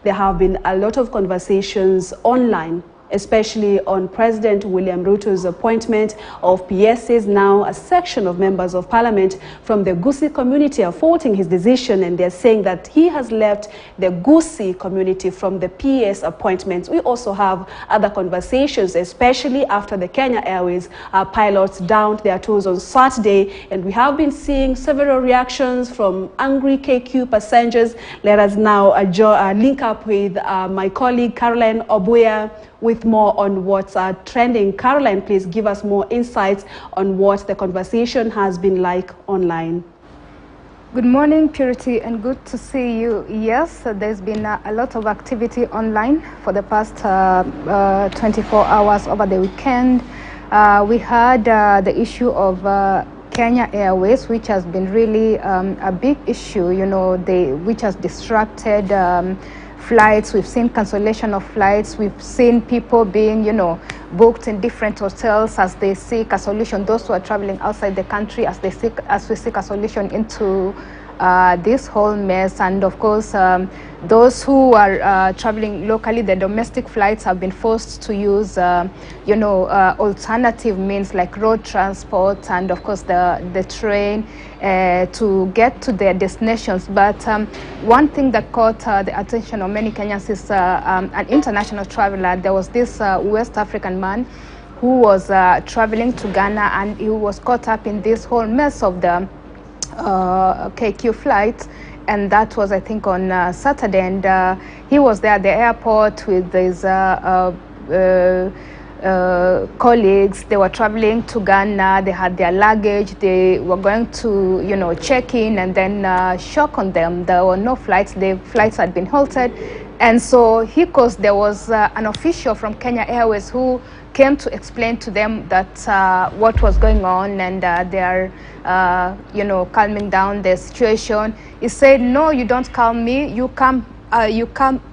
there have been a lot of conversations online, especially on President William Ruto's appointment of PSAs. Now a section of members of parliament from the Gusii community are faulting his decision, and they're saying that he has left the Gusii community from the PS appointments. We also have other conversations, especially after the Kenya Airways pilots downed their tools on Saturday, and we have been seeing several reactions from angry KQ passengers. Let us now link up with my colleague Caroline Obuya with more on what's trending. Caroline, please give us more insights on what the conversation has been like online. Good morning, Purity, and good to see you. Yes, there's been a lot of activity online for the past 24 hours over the weekend. We had the issue of Kenya Airways, which has been really a big issue, you know, which has distracted flights. We've seen cancellation of flights. We've seen people being, you know, booked in different hotels as they seek a solution. Those who are traveling outside the country as we seek a solution into this whole mess. And of course, those who are traveling locally, the domestic flights have been forced to use, you know, alternative means like road transport and of course the train to get to their destinations. But one thing that caught the attention of many Kenyans is an international traveler. There was this West African man who was traveling to Ghana, and he was caught up in this whole mess of the KQ flight, and that was, I think, on Saturday, and he was there at the airport with his colleagues. They were traveling to Ghana. They had their luggage. They were going to, you know, check in, and then shock on them. There were no flights. The flights had been halted, and so there was an official from Kenya Airways who came to explain to them that what was going on, and they are, you know, calming down the situation. He said, "No, you don't calm me. You come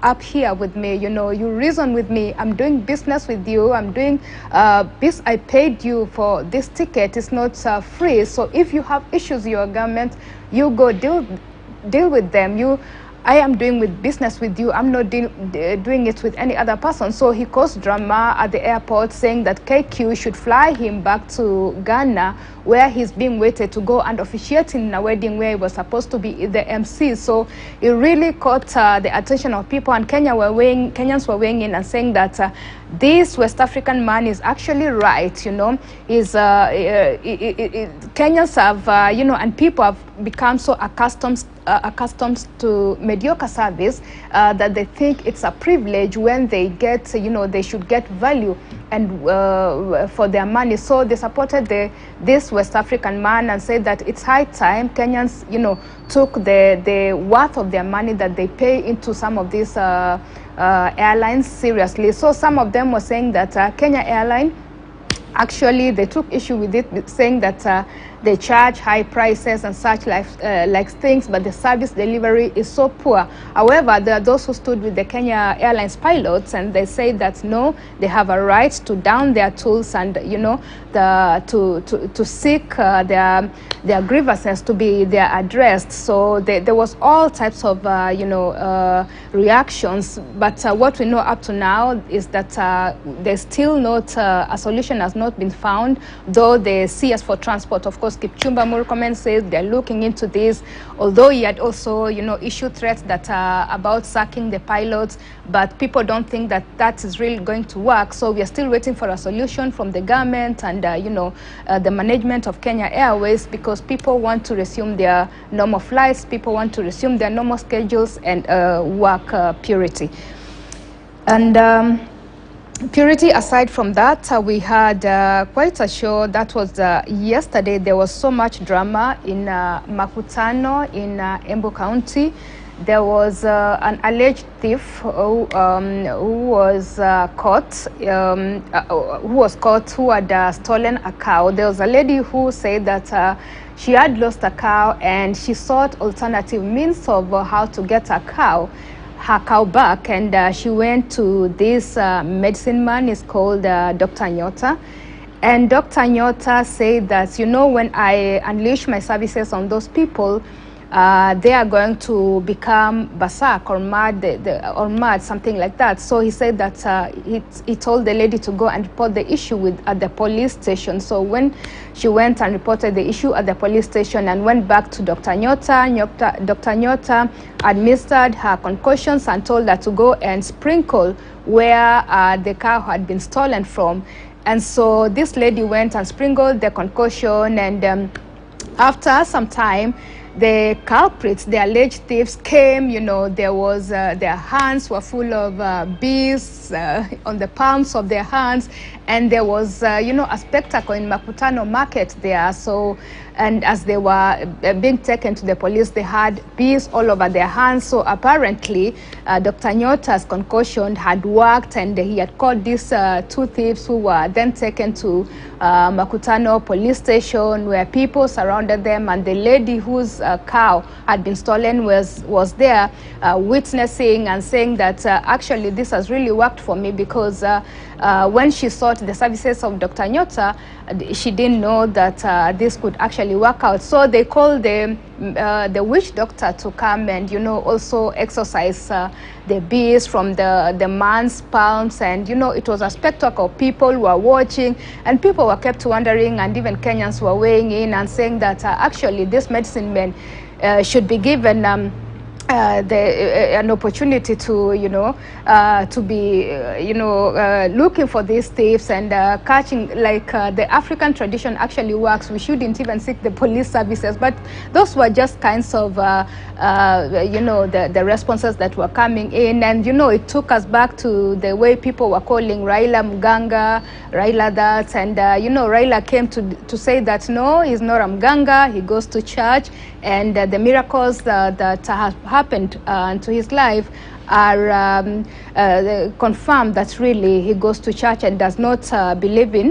up here with me. You know, you reason with me. I'm doing business with you. I'm doing this. I paid you for this ticket. It's not free. So if you have issues with your government, you go deal with them. I am doing business with you. I'm not doing it with any other person." So he caused drama at the airport, saying that KQ should fly him back to Ghana, where he's being waited to go and officiate in a wedding where he was supposed to be the MC. So it really caught the attention of people, and Kenyans were weighing in and saying that this West African man is actually right. You know, Kenyans have, you know, and people have become so accustomed to mediocre service that they think it's a privilege when they get, you know, they should get value and for their money. So they supported this West African man and said that it's high time Kenyans, you know, took the worth of their money that they pay into some of these airlines seriously. So some of them were saying that Kenya Airline, actually, they took issue with it, saying that they charge high prices and such like things, but the service delivery is so poor. However, there are those who stood with the Kenya Airlines pilots, and they say that no, they have a right to down their tools and, you know, to seek their grievances to be addressed. So there was all types of you know, reactions. But what we know up to now is that there's still not a solution has not been found. Though the CS for Transport, of course, Kipchumba Murkomen says they're looking into this. Although he had also, you know, issued threats that about sacking the pilots, but people don't think that that is really going to work. So we are still waiting for a solution from the government and you know, the management of Kenya Airways, because people want to resume their normal flights, people want to resume their normal schedules and work Purity. And Purity, aside from that, we had quite a show. That was yesterday. There was so much drama in Makutano in Embu County. There was an alleged thief who was caught, who had stolen a cow. There was a lady who said that she had lost a cow, and she sought alternative means of how to get her cow back, and she went to this medicine man. Is called Dr. Nyota, and Dr. Nyota said that, you know, when I unleash my services on those people, they are going to become berserk or mad, something like that. So he said that he told the lady to go and report the issue at the police station. So when she went and reported the issue at the police station and went back to Dr. Nyota, Dr. Nyota administered her concoctions and told her to go and sprinkle where the cow had been stolen from. And so this lady went and sprinkled the concoction, and after some time, the culprits, the alleged thieves, came. You know, there was their hands were full of bees on the palms of their hands, and there was you know, a spectacle in Makutano market there. So, and as they were being taken to the police, they had bees all over their hands. So apparently, Dr. Nyota's concoction had worked, and he had caught these two thieves, who were then taken to Makutano police station, where people surrounded them, and the lady whose cow had been stolen was there witnessing and saying that actually this has really worked for me, because when she sought the services of Dr. Nyota, she didn't know that this could actually work out. So they called the witch doctor to come and, you know, also exorcise the bees from the man's palms. And, you know, it was a spectacle. People were watching, and people were kept wondering, and even Kenyans were weighing in and saying that actually this medicine man should be given an opportunity to, you know, to be, you know, looking for these thieves and catching, like the African tradition actually works. We shouldn't even seek the police services. But those were just kinds of, you know, the responses that were coming in. And, you know, it took us back to the way people were calling Raila Mganga, Raila that. And, you know, Raila came to say that, no, he's not a Mganga, he goes to church. And the miracles that have happened to his life are confirmed that really he goes to church and does not believe in